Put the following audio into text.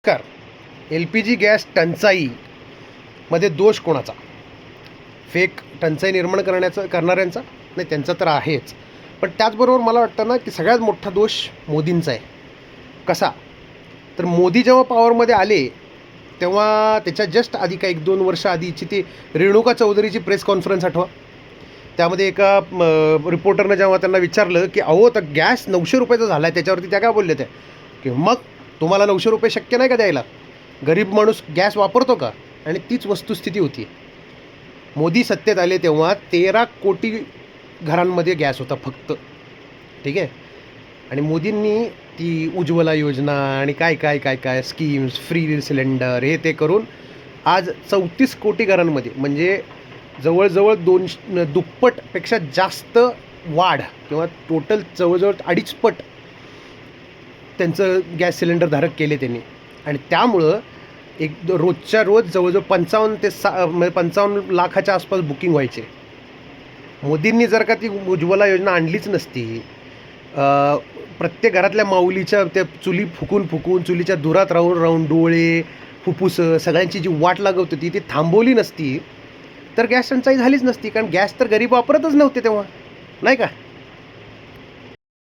नमस्कार. LPG gas टंचाईमध्ये दोष कोणाचा? फेक टंचाई निर्माण करणाऱ्यांचा? नाही, त्यांचा तर आहेच. पण त्याचबरोबर मला वाटतं ना की सगळ्यात मोठा दोष मोदींचा आहे. कसा? तर मोदी जेव्हा पॉवरमध्ये आले तेव्हा त्याच्या जस्ट आधी का 1-2 वर्ष आधीची ती रेणुका चौधरीची प्रेस कॉन्फरन्स आठवा. त्यामध्ये एका रिपोर्टरनं जेव्हा त्यांना विचारलं की अहो तर गॅस 900 रुपयाचा झाला आहे, त्याच्यावरती त्या काय बोलल्या त्या की मग तुम्हाला 900 रुपये शक्य नाही का द्यायला? गरीब माणूस गॅस वापरतो का? आणि तीच वस्तुस्थिती होती. मोदी सत्तेत आले तेव्हा 13 कोटी घरांमध्ये गॅस होता फक्त. ठीक आहे. आणि मोदींनी ती उज्ज्वला योजना आणि काय काय काय काय स्कीम्स, फ्री सिलेंडर, हे ते करून आज 34 कोटी घरांमध्ये, म्हणजे जवळजवळ दुप्पटपेक्षा जास्त वाढ, किंवा टोटल जवळजवळ 2.5 पट त्यांचं गॅस सिलेंडर धारक केले त्यांनी. आणि त्यामुळं रोजच्या रोज जवळजवळ 55 लाखाच्या आसपास बुकिंग व्हायचे. मोदींनी जर का ती उज्ज्वला योजना आणलीच नसती, प्रत्येक घरातल्या माऊलीच्या त्या चुली फुकून चुलीच्या धुरात राहून डोळे, फुफ्फुसं सगळ्यांची जी वाट लागत होती ती थांबवली नसती, तर गॅस टंचाई झालीच नसती. कारण गॅस तर गरीब वापरतच नव्हते तेव्हा, नाही का?